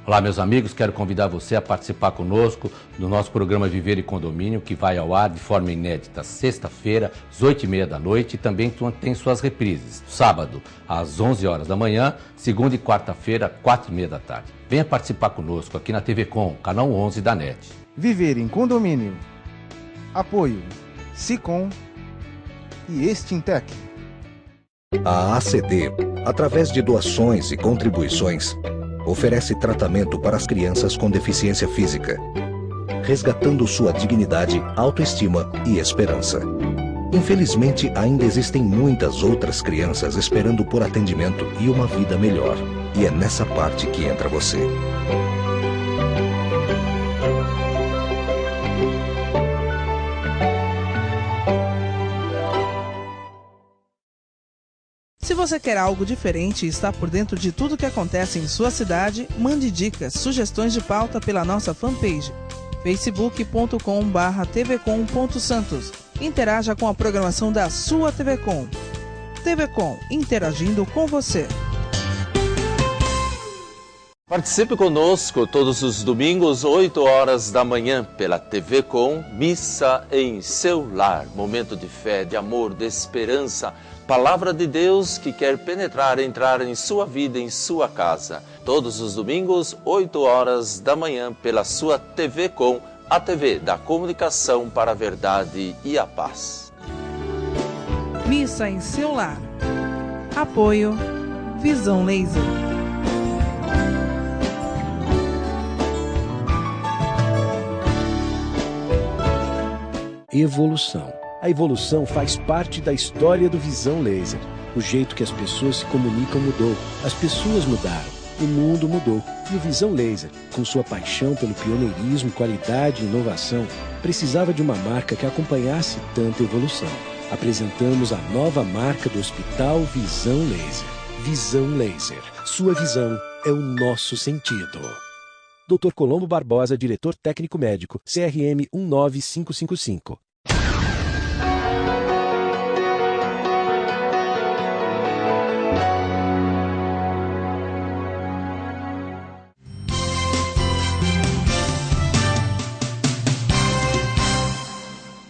Olá, meus amigos, quero convidar você a participar conosco do nosso programa Viver e Condomínio, que vai ao ar de forma inédita sexta-feira, às 8h30 da noite, e também tem suas reprises, sábado, às 11 horas da manhã, segunda e quarta-feira, 4h30 da tarde. Venha participar conosco aqui na TV Com, canal 11 da NET. Viver em Condomínio. Apoio Sicom e Extintec. A ACD, através de doações e contribuições, oferece tratamento para as crianças com deficiência física. resgatando sua dignidade, autoestima e esperança. Infelizmente, ainda existem muitas outras crianças esperando por atendimento e uma vida melhor. E é nessa parte que entra você. Se você quer algo diferente e está por dentro de tudo que acontece em sua cidade, mande dicas, sugestões de pauta pela nossa fanpage facebook.com/tvcom.santos. Interaja com a programação da sua TV Com. TV Com, interagindo com você. Participe conosco todos os domingos, 8 horas da manhã, pela TV Com, Missa em seu Lar. Momento de fé, de amor, de esperança. Palavra de Deus que quer penetrar, entrar em sua vida, em sua casa. Todos os domingos, 8 horas da manhã, pela sua TV Com, a TV da comunicação para a verdade e a paz. Missa em seu lar. Apoio Visão Laser. Evolução. A evolução faz parte da história do Visão Laser. O jeito que as pessoas se comunicam mudou. As pessoas mudaram. O mundo mudou. E o Visão Laser, com sua paixão pelo pioneirismo, qualidade e inovação, precisava de uma marca que acompanhasse tanta evolução. Apresentamos a nova marca do Hospital Visão Laser. Visão Laser. Sua visão é o nosso sentido. Dr. Colombo Barbosa, diretor técnico médico, CRM 19555.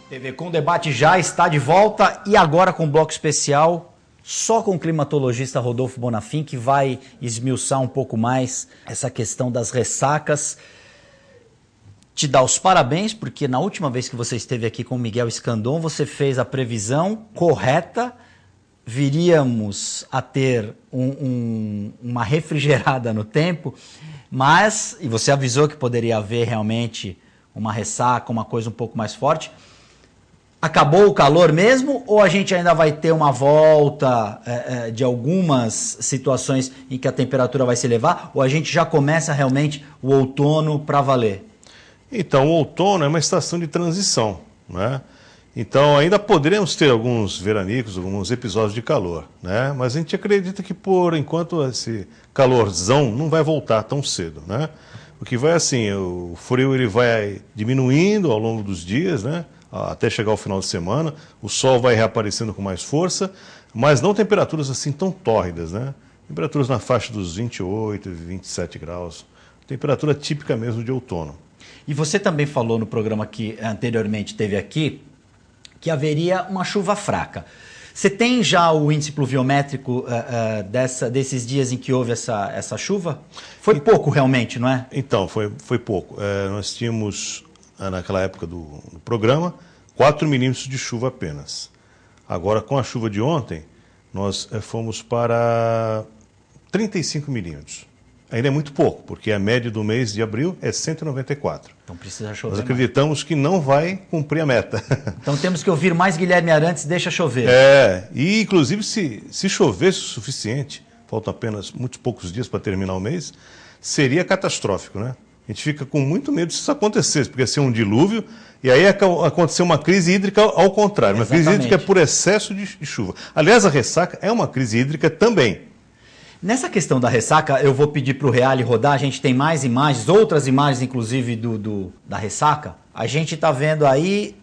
TV Com Debate já está de volta e agora com um bloco especial só com o climatologista Rodolfo Bonafim, que vai esmiuçar um pouco mais essa questão das ressacas. Te dar os parabéns, porque na última vez que você esteve aqui com o Miguel Escandon, você fez a previsão correta. Viríamos a ter uma refrigerada no tempo, mas, e você avisou que poderia haver realmente uma ressaca, uma coisa um pouco mais forte. Acabou o calor mesmo ou a gente ainda vai ter uma volta de algumas situações em que a temperatura vai se elevar, ou a gente já começa realmente o outono para valer? Então, o outono é uma estação de transição, né? Então, ainda poderemos ter alguns veranicos, alguns episódios de calor, né? Mas a gente acredita que, por enquanto, esse calorzão não vai voltar tão cedo, né? O que vai assim, o frio ele vai diminuindo ao longo dos dias, né? Até chegar ao final de semana, o sol vai reaparecendo com mais força, mas não temperaturas assim tão tórridas, né? Temperaturas na faixa dos 28, 27 graus, temperatura típica mesmo de outono. E você também falou no programa que anteriormente teve aqui, que haveria uma chuva fraca. Você tem já o índice pluviométrico desses dias em que houve essa chuva? Foi pouco realmente, não é? Então, foi pouco. Nós tínhamos, naquela época do programa, 4 milímetros de chuva apenas. Agora, com a chuva de ontem, nós fomos para 35 milímetros. Ainda é muito pouco, porque a média do mês de abril é 194. Então precisa chover. Nós acreditamos que não vai cumprir a meta. Então temos que ouvir mais Guilherme Arantes, deixa chover. E inclusive se chovesse o suficiente, faltam apenas muitos poucos dias para terminar o mês, seria catastrófico, né? A gente fica com muito medo se isso acontecesse, porque ia ser um dilúvio, e aí aconteceu uma crise hídrica ao contrário. Uma crise hídrica por excesso de chuva. Aliás, a ressaca é uma crise hídrica também. Nessa questão da ressaca, eu vou pedir para o Reale rodar, a gente tem mais imagens, outras imagens inclusive da ressaca. A gente está vendo aí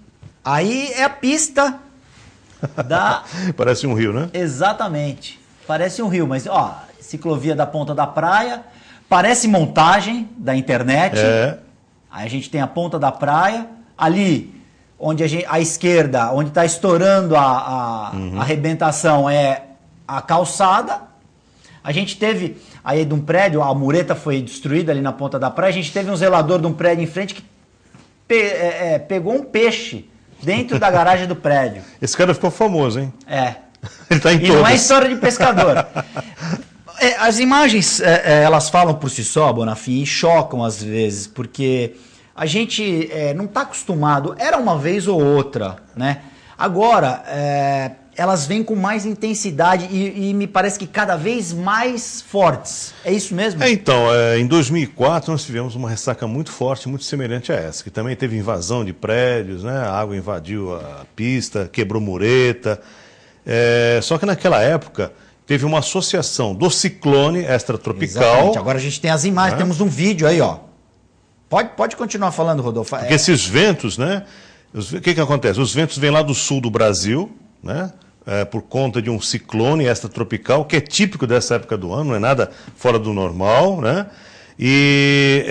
é a pista da... Parece um rio, né? Exatamente, parece um rio, mas ó, ciclovia da Ponta da Praia, parece montagem da internet. Aí a gente tem a Ponta da Praia, ali onde à esquerda, onde está estourando a arrebentação é a calçada. A gente teve aí de um prédio, a mureta foi destruída ali na Ponta da Praia, a gente teve um zelador de um prédio em frente que pegou um peixe dentro da garagem do prédio. Esse cara ficou famoso, hein? Ele tá em todas. Não é história de pescador. As imagens, elas falam por si só, Bonafim, e chocam às vezes, porque a gente não está acostumado, era uma vez ou outra, né? Agora, elas vêm com mais intensidade e me parece que cada vez mais fortes. É isso mesmo? Então, em 2004 nós tivemos uma ressaca muito forte, muito semelhante a essa, que também teve invasão de prédios, né? A água invadiu a pista, quebrou mureta. Só que naquela época teve uma associação do ciclone extratropical. Exatamente. Agora a gente tem as imagens, temos um vídeo aí, ó. Pode continuar falando, Rodolfo. Porque esses ventos, né? O que acontece? Os ventos vêm lá do sul do Brasil, né? Por conta de um ciclone extratropical, que é típico dessa época do ano, não é nada fora do normal, né? E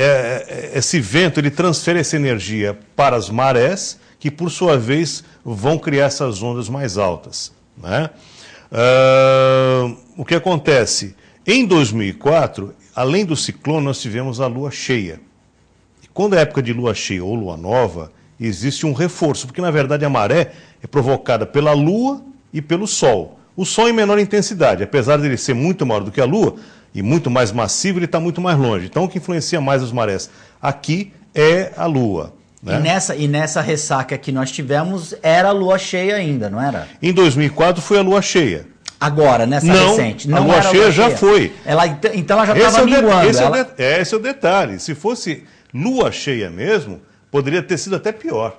esse vento, ele transfere essa energia para as marés, que por sua vez vão criar essas ondas mais altas, né? O que acontece? Em 2004, além do ciclone, nós tivemos a lua cheia. Quando é época de lua cheia ou lua nova, existe um reforço, porque na verdade a maré é provocada pela lua e pelo sol. O sol em menor intensidade, apesar de ele ser muito maior do que a lua e muito mais massivo, ele está muito mais longe. Então o que influencia mais as marés aqui é a lua. Né? E nessa ressaca que nós tivemos, era a lua cheia ainda, não era? Em 2004 foi a lua cheia. Agora, nessa recente? Não, a lua cheia já foi. Então ela já estava minguando. Esse é o detalhe. Se fosse lua cheia mesmo, poderia ter sido até pior.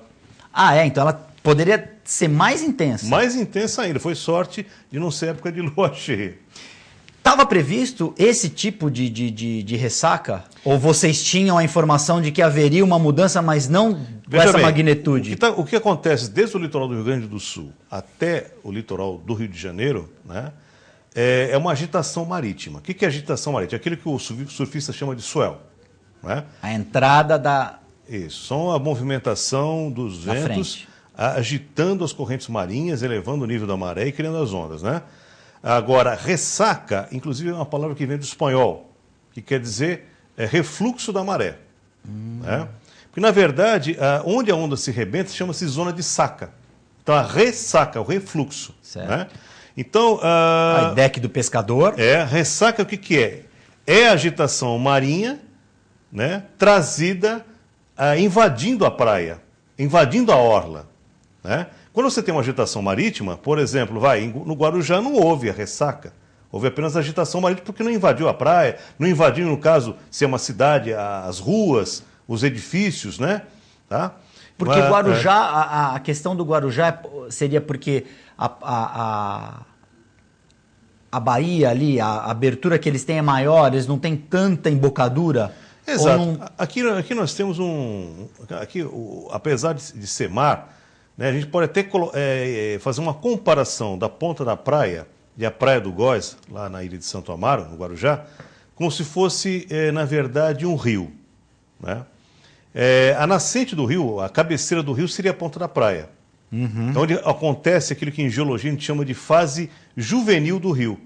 Então ela poderia ser mais intensa. Mais intensa ainda. Foi sorte de não ser época de lua cheia. Estava previsto esse tipo de ressaca? Ou vocês tinham a informação de que haveria uma mudança, mas não com essa magnitude? O que acontece desde o litoral do Rio Grande do Sul até o litoral do Rio de Janeiro, né, é uma agitação marítima. O que é agitação marítima? Aquilo que o surfista chama de swell. Né? A entrada da... Isso, são a movimentação dos ventos agitando as correntes marinhas, elevando o nível da maré e criando as ondas, né? Agora, ressaca, inclusive é uma palavra que vem do espanhol, que quer dizer refluxo da maré. Né? Porque, na verdade, onde a onda se rebenta chama-se zona de saca. Então, a ressaca, o refluxo. Certo. Né? Então, a deck do pescador. Ressaca o que é? É a agitação marinha, né, trazida, invadindo a praia, invadindo a orla. Né? Quando você tem uma agitação marítima, por exemplo, no Guarujá não houve a ressaca, houve apenas a agitação marítima porque não invadiu a praia, não invadiu, no caso, se é uma cidade, as ruas, os edifícios, né? Tá? Porque Guarujá, a questão do Guarujá seria porque a baía ali, a abertura que eles têm é maior, eles não têm tanta embocadura. Exato. Aqui nós temos apesar de ser mar, né, a gente pode até fazer uma comparação da ponta da praia e a Praia do Góis, lá na ilha de Santo Amaro, no Guarujá, como se fosse, na verdade, um rio. Né? A nascente do rio, a cabeceira do rio seria a ponta da praia. Então, onde acontece aquilo que em geologia a gente chama de fase juvenil do rio.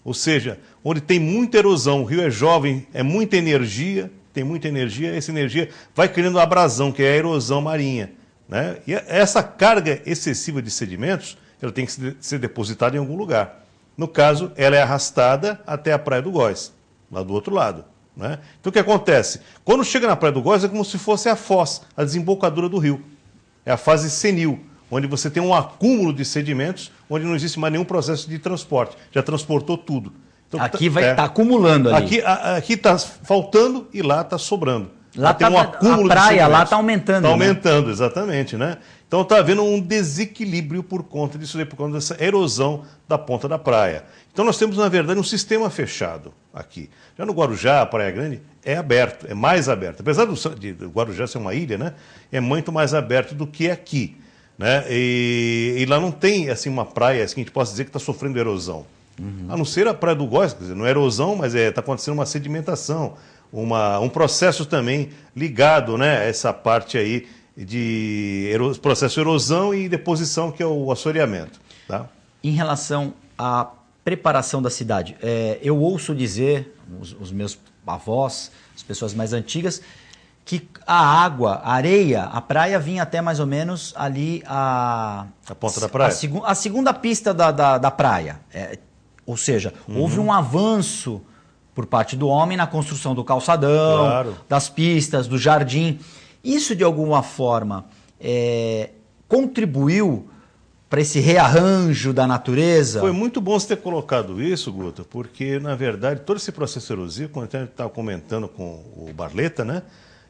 Ou seja, onde tem muita erosão, o rio é jovem, é muita energia, tem muita energia, essa energia vai criando a abrasão, que é a erosão marinha. Né? E essa carga excessiva de sedimentos, ela tem que ser depositada em algum lugar. No caso, ela é arrastada até a Praia do Góis, lá do outro lado. Né? Então, o que acontece? Quando chega na Praia do Góis, é como se fosse a foz, a desembocadura do rio. É a fase senil, onde você tem um acúmulo de sedimentos, onde não existe mais nenhum processo de transporte. Já transportou tudo. Então, aqui vai estar acumulando ali. Aqui está faltando e lá está sobrando. Lá tem um acúmulo a praia lá está aumentando. Está aumentando, exatamente. Né? Então está havendo um desequilíbrio por conta disso, por conta dessa erosão da ponta da praia. Então nós temos, na verdade, um sistema fechado aqui. Já no Guarujá, a Praia Grande, é aberto, é mais aberto. Apesar do Guarujá ser uma ilha, né, é muito mais aberto do que aqui. Né? E lá não tem assim, uma praia assim, que a gente possa dizer que está sofrendo erosão. A não ser a Praia do Góis, quer dizer, não é erosão, mas está acontecendo uma sedimentação, um processo também ligado, né, a essa parte aí de processo de erosão e deposição, que é o assoreamento. Tá? Em relação à preparação da cidade, eu ouço dizer, os meus avós, as pessoas mais antigas, que a água, a areia, a praia vinha até mais ou menos ali a ponta da praia. A segunda pista da praia. Ou seja, houve um avanço por parte do homem na construção do calçadão, das pistas, do jardim. Isso, de alguma forma, contribuiu para esse rearranjo da natureza? Foi muito bom você ter colocado isso, Guta, porque, na verdade, todo esse processo erosivo, como a gente estava comentando com o Barleta, né,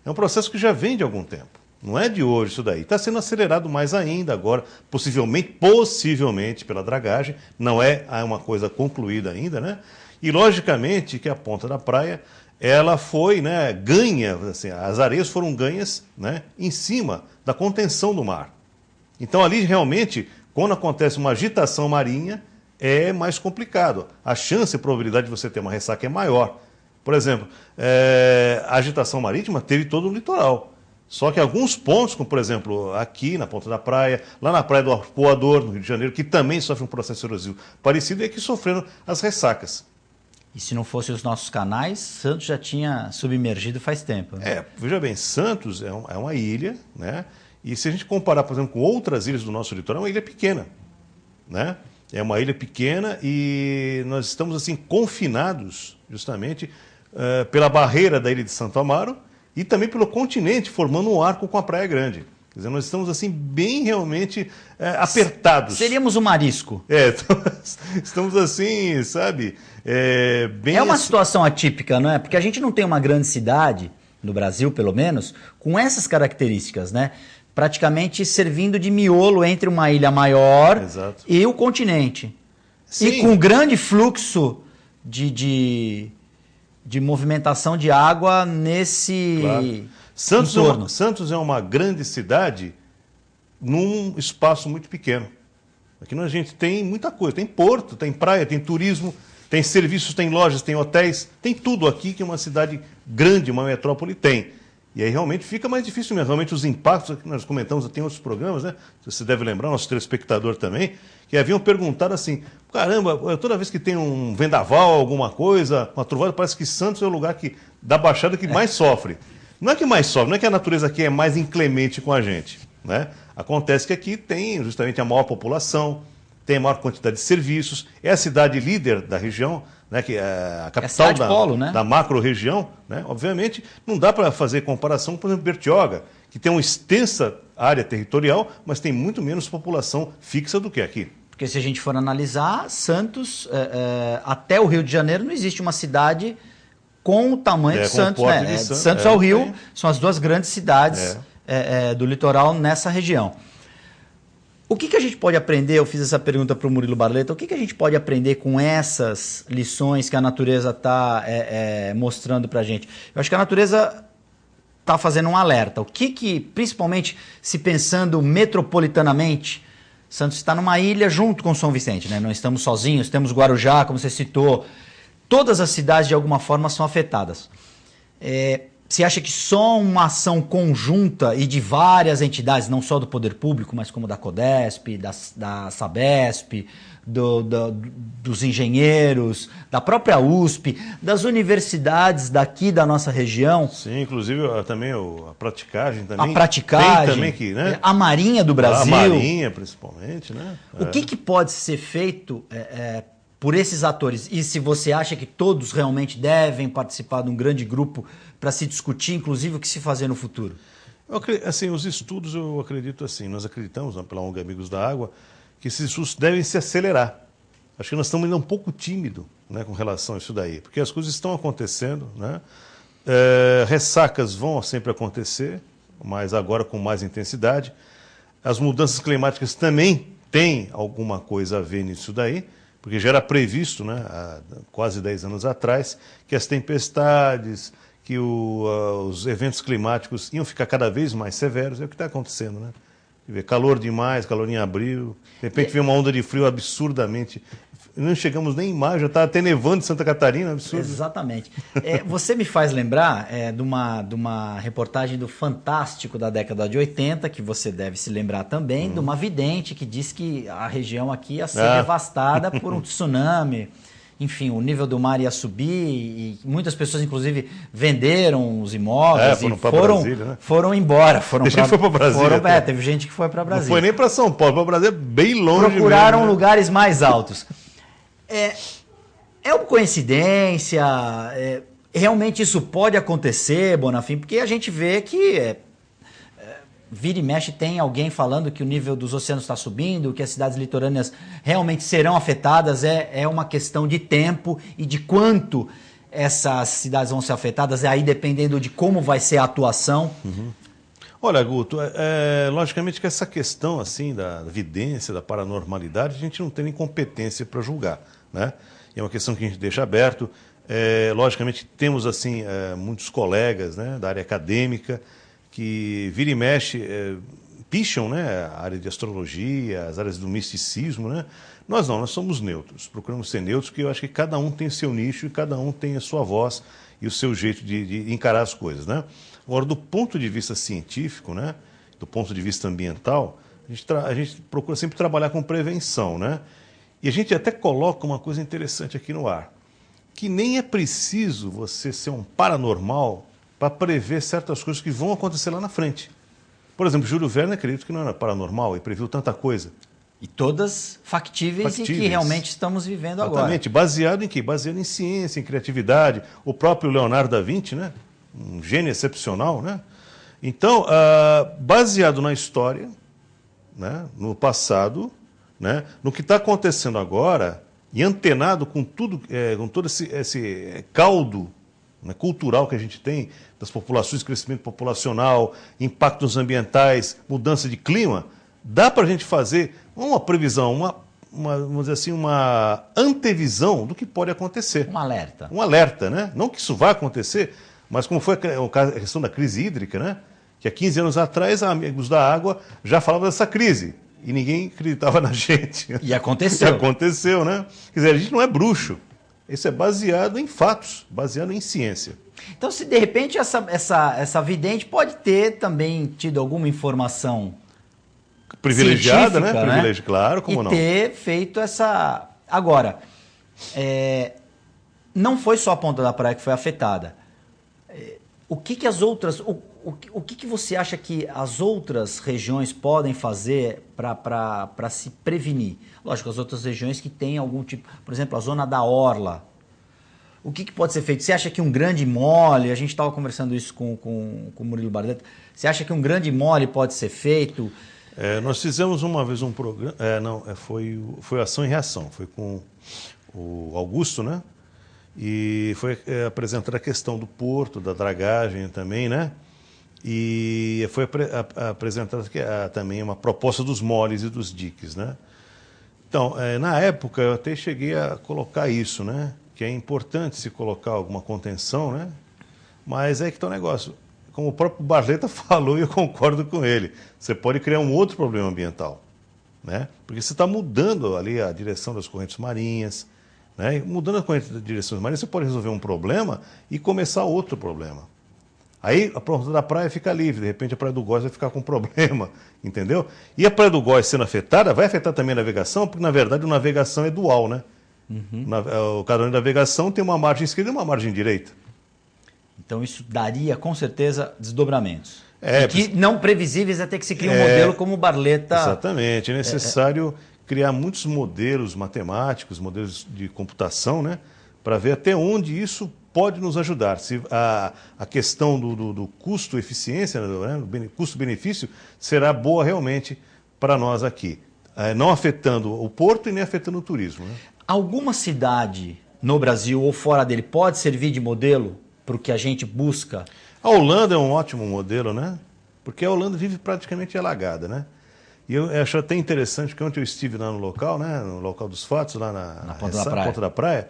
é um processo que já vem de algum tempo. Não é de hoje isso daí. Está sendo acelerado mais ainda agora, possivelmente pela dragagem. Não é uma coisa concluída ainda, né? E, logicamente, que a ponta da praia, ela foi, né, ganha, assim, as areias foram ganhas, né, em cima da contenção do mar. Então, ali, realmente, quando acontece uma agitação marinha, é mais complicado. A chance e probabilidade de você ter uma ressaca é maior. Por exemplo, a agitação marítima teve todo o litoral. Só que alguns pontos, como por exemplo aqui na ponta da praia, lá na praia do Arpoador, no Rio de Janeiro, que também sofre um processo erosivo parecido, é que sofreram as ressacas. E se não fossem os nossos canais, Santos já tinha submergido faz tempo. Né? Veja bem, Santos é uma ilha, né? E se a gente comparar, por exemplo, com outras ilhas do nosso litoral, é uma ilha pequena, né? É uma ilha pequena e nós estamos assim confinados justamente pela barreira da ilha de Santo Amaro e também pelo continente, formando um arco com a Praia Grande. Quer dizer, nós estamos assim bem realmente apertados. Seríamos um marisco. Estamos assim, sabe, bem... É uma situação atípica, não é? Porque a gente não tem uma grande cidade, no Brasil pelo menos, com essas características, né? Praticamente servindo de miolo entre uma ilha maior e o continente. Sim. E com grande fluxo de movimentação de água nesse entorno. Santos é uma grande cidade num espaço muito pequeno. Aqui a gente tem muita coisa, tem porto, tem praia, tem turismo, tem serviços, tem lojas, tem hotéis, tem tudo aqui que uma cidade grande, uma metrópole tem. E aí realmente fica mais difícil mesmo. Realmente os impactos, que nós comentamos, tem outros programas, né? Você deve lembrar, nosso telespectador também, que haviam perguntado assim, caramba, toda vez que tem um vendaval, alguma coisa, uma trovada, parece que Santos é o lugar da Baixada que mais sofre. Não é que mais sofre, não é que a natureza aqui é mais inclemente com a gente, né? Acontece que aqui tem justamente a maior população, tem a maior quantidade de serviços, é a cidade líder da região, né, que é a capital da macro-região, né? Obviamente, não dá para fazer comparação com, por exemplo, Bertioga, que tem uma extensa área territorial, mas tem muito menos população fixa do que aqui. Porque se a gente for analisar, Santos, até o Rio de Janeiro, não existe uma cidade com o tamanho de Santos. Né? Santos ao Rio são as duas grandes cidades do litoral nessa região. O que a gente pode aprender? Eu fiz essa pergunta para o Murilo Barleta. O que a gente pode aprender com essas lições que a natureza está mostrando para a gente? Eu acho que a natureza está fazendo um alerta. O que, principalmente se pensando metropolitanamente, Santos está numa ilha junto com São Vicente, né? Não estamos sozinhos, temos Guarujá, como você citou. Todas as cidades, de alguma forma, são afetadas. Você acha que só uma ação conjunta e de várias entidades, não só do poder público, mas como da Codesp, da Sabesp, dos engenheiros, da própria USP, das universidades daqui da nossa região? Sim, inclusive também a praticagem também. A praticagem, tem também que, né? A Marinha do Brasil. A Marinha, principalmente, né? O que pode ser feito por esses atores? E se você acha que todos realmente devem participar de um grande grupo para se discutir, inclusive, o que se fazer no futuro? Assim, os estudos, eu acredito assim, nós acreditamos, pela ONG Amigos da Água, que esses estudos devem se acelerar. Acho que nós estamos ainda um pouco tímidos, né, com relação a isso daí, porque as coisas estão acontecendo, né? Ressacas vão sempre acontecer, mas agora com mais intensidade. As mudanças climáticas também têm alguma coisa a ver nisso daí, porque já era previsto, né, há quase 10 anos atrás, que as tempestades, que os eventos climáticos iam ficar cada vez mais severos. É o que está acontecendo, né? Calor demais, calor em abril, de repente vem uma onda de frio absurdamente. Não chegamos nem em maio, já está até nevando em Santa Catarina, absurdo. Exatamente. Você me faz lembrar de uma reportagem do Fantástico da década de 80, que você deve se lembrar também, de uma vidente que disse que a região aqui ia ser devastada por um tsunami. Enfim, o nível do mar ia subir e muitas pessoas, inclusive, venderam os imóveis e foram embora. Tem gente que foi para Brasília. Teve gente que foi para Brasília. Não foi nem para São Paulo, para Brasília bem longe. Procuraram mesmo, né? lugares mais altos. É uma coincidência? Realmente isso pode acontecer, Bonafim? Porque a gente vê que vira e mexe tem alguém falando que o nível dos oceanos está subindo, que as cidades litorâneas realmente serão afetadas. É uma questão de tempo e de quanto essas cidades vão ser afetadas, aí dependendo de como vai ser a atuação. Olha, Guto, logicamente que essa questão assim da vidência, da paranormalidade, a gente não tem nem competência para julgar, né? É uma questão que a gente deixa aberto. Logicamente temos assim muitos colegas, né, da área acadêmica que vira e mexe picham, né, a área de astrologia, as áreas do misticismo, né? Nós não, nós somos neutros, procuramos ser neutros, porque eu acho que cada um tem o seu nicho e cada um tem a sua voz e o seu jeito de encarar as coisas, né? Agora, do ponto de vista científico, né, do ponto de vista ambiental, a gente procura sempre trabalhar com prevenção, né? E a gente até coloca uma coisa interessante aqui no ar, que nem é preciso você ser um paranormal para prever certas coisas que vão acontecer lá na frente. Por exemplo, Júlio Verne, acredito que não era paranormal e previu tanta coisa. E todas factíveis e que realmente estamos vivendo agora. Exatamente. Baseado em quê? Baseado em ciência, em criatividade. O próprio Leonardo da Vinci, né? Um gênio excepcional, né? Então, baseado na história, né? No passado, né? No que está acontecendo agora, e antenado com tudo, com todo esse caldo, né, cultural que a gente tem, das populações, crescimento populacional, impactos ambientais, mudança de clima, dá para a gente fazer uma previsão, vamos dizer assim, uma antevisão do que pode acontecer. Um alerta. Um alerta, né? Não que isso vá acontecer, mas como foi a questão da crise hídrica, né? Que há 15 anos atrás, Amigos da Água já falavam dessa crise. E ninguém acreditava na gente. E aconteceu. E aconteceu, né? Quer dizer, a gente não é bruxo. Isso é baseado em fatos, baseado em ciência. Então, se de repente essa vidente pode ter também tido alguma informação privilegiada, né? Privilegiada, claro, como não. E ter feito essa... Agora, não foi só a Ponta da Praia que foi afetada. O que as outras... O que você acha que as outras regiões podem fazer para se prevenir? Lógico, as outras regiões que têm algum tipo... Por exemplo, a zona da Orla. O que pode ser feito? Você acha que um grande mole... A gente estava conversando isso com o Murilo Barletta. Você acha que um grande mole pode ser feito? Nós fizemos uma vez um programa... foi Ação e Reação. Foi com o Augusto, né? E foi apresentar a questão do porto, da dragagem também, né? E foi apresentada também uma proposta dos moles e dos diques, né? Então, na época, eu até cheguei a colocar isso, né? Que é importante se colocar alguma contenção, né? Mas é que está o negócio. Como o próprio Barletta falou, e eu concordo com ele, você pode criar um outro problema ambiental, né? Porque você está mudando ali a direção das correntes marinhas, né? E mudando a corrente das direções marinhas, você pode resolver um problema e começar outro problema. Aí a Ponta da Praia fica livre, de repente a Praia do Góis vai ficar com problema, entendeu? E a Praia do Góis sendo afetada, vai afetar também a navegação, porque na verdade a navegação é dual, né? O canal de navegação tem uma margem esquerda e uma margem direita. Então isso daria com certeza desdobramentos. Que não previsíveis até que se crie um modelo como o Barletta. Exatamente, é necessário criar muitos modelos matemáticos, modelos de computação, né? Para ver até onde isso pode nos ajudar. Se a questão do custo-eficiência, né, custo-benefício, será boa realmente para nós aqui. Não afetando o porto e nem afetando o turismo. Né? Alguma cidade no Brasil ou fora dele pode servir de modelo para o que a gente busca? A Holanda é um ótimo modelo, né? Porque a Holanda vive praticamente alagada, né? E eu acho até interessante que ontem eu estive lá no local, né? No local dos fatos, lá na Ponta da Praia.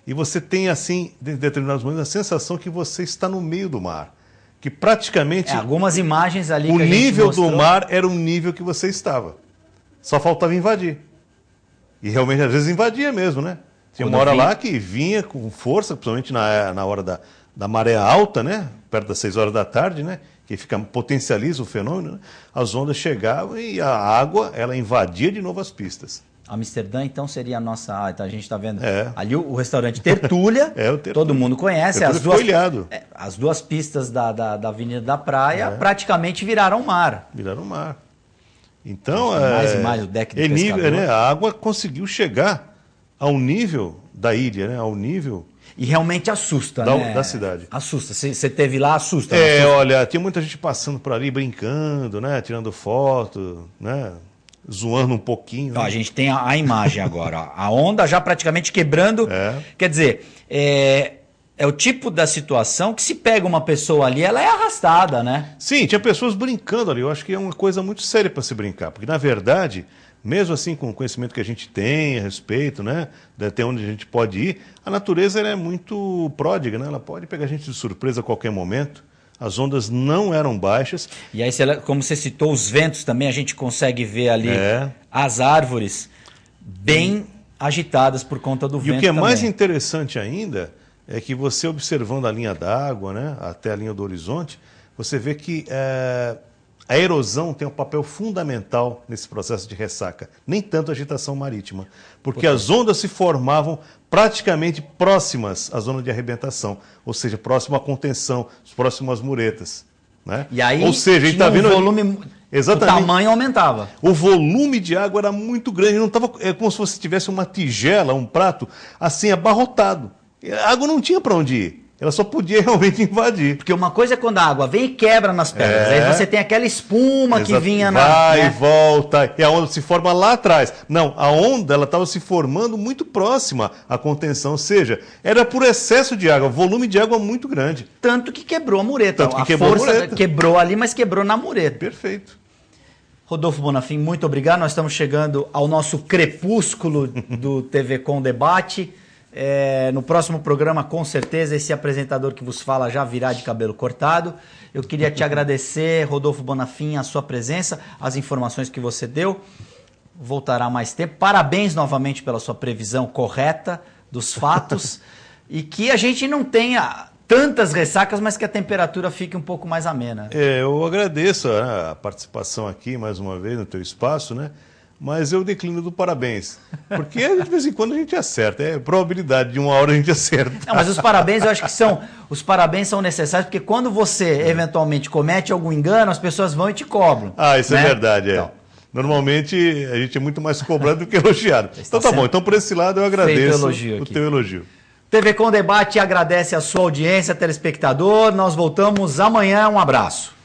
E você tem, assim, em determinados momentos, a sensação que você está no meio do mar. Que praticamente... algumas imagens ali o que a gente nível mostrou... do mar era o nível que você estava. Só faltava invadir. E realmente, às vezes, invadia mesmo, né? Tinha uma hora lá que vinha com força, principalmente na hora da maré alta, né? Perto das 6 horas da tarde, né? Que potencializa o fenômeno. Né? As ondas chegavam e a água, ela invadia de novo as pistas. Amsterdã, então, seria a nossa... então a gente está vendo ali o restaurante Tertúlia, todo mundo conhece. As duas pistas da Avenida da Praia praticamente viraram mar. Viraram mar. Então, mais e mais o deck do pescador. Né, a água conseguiu chegar ao nível da ilha, né, ao nível... E realmente assusta, né? Da cidade. Assusta. Você teve lá, assusta. É, assusta. olha, tinha muita gente passando por ali, brincando, né? Tirando foto, né? Zoando um pouquinho. Ó, né? a gente tem a imagem agora. Ó. A onda já praticamente quebrando. Quer dizer, é o tipo da situação que se pega uma pessoa ali, ela é arrastada, né? Sim, tinha pessoas brincando ali. Eu acho que é uma coisa muito séria para se brincar. Porque, na verdade, mesmo assim, com o conhecimento que a gente tem a respeito, né? Até onde a gente pode ir, a natureza ela é muito pródiga, né? Ela pode pegar a gente de surpresa a qualquer momento. As ondas não eram baixas. E aí, como você citou, os ventos também, a gente consegue ver ali as árvores bem agitadas por conta do vento. E o que é também. mais interessante ainda é que você observando a linha d'água, né, até a linha do horizonte, você vê que a erosão tem um papel fundamental nesse processo de ressaca. Nem tanto a agitação marítima. Porque as ondas se formavam praticamente próximas à zona de arrebentação, ou seja, próximo à contenção, próximo às muretas. Né? E aí, ou seja, a gente está vendo o volume, exatamente, o tamanho aumentava. O volume de água era muito grande, não tava, é como se você tivesse uma tigela, um prato, assim, abarrotado. A água não tinha para onde ir. Ela só podia realmente invadir. Porque uma coisa é quando a água vem e quebra nas pedras. Aí você tem aquela espuma que vinha na... Vai e volta, e a onda se forma lá atrás. Não, a onda ela estava se formando muito próxima à contenção, ou seja, era por excesso de água, volume de água muito grande. Tanto que quebrou a mureta. Tanto que quebrou a mureta. Quebrou ali, mas quebrou na mureta. Perfeito. Rodolfo Bonafim, muito obrigado. Nós estamos chegando ao nosso crepúsculo do TV Com Debate. No próximo programa, com certeza, esse apresentador que vos fala já virá de cabelo cortado. Eu queria te agradecer, Rodolfo Bonafim, a sua presença, as informações que você deu. Voltará mais tempo. Parabéns novamente pela sua previsão correta dos fatos e que a gente não tenha tantas ressacas, mas que a temperatura fique um pouco mais amena. Eu agradeço a participação aqui, mais uma vez, no teu espaço, né? Mas eu declino do parabéns, porque de vez em quando a gente acerta, é probabilidade de uma hora a gente acerta. Não, mas os parabéns eu acho que os parabéns são necessários, porque quando você eventualmente comete algum engano, as pessoas vão e te cobram. Isso é verdade, Então. Normalmente a gente é muito mais cobrado do que elogiado. Então tá bom, então por esse lado eu agradeço o teu elogio. TV Com Debate agradece a sua audiência, telespectador, nós voltamos amanhã, um abraço.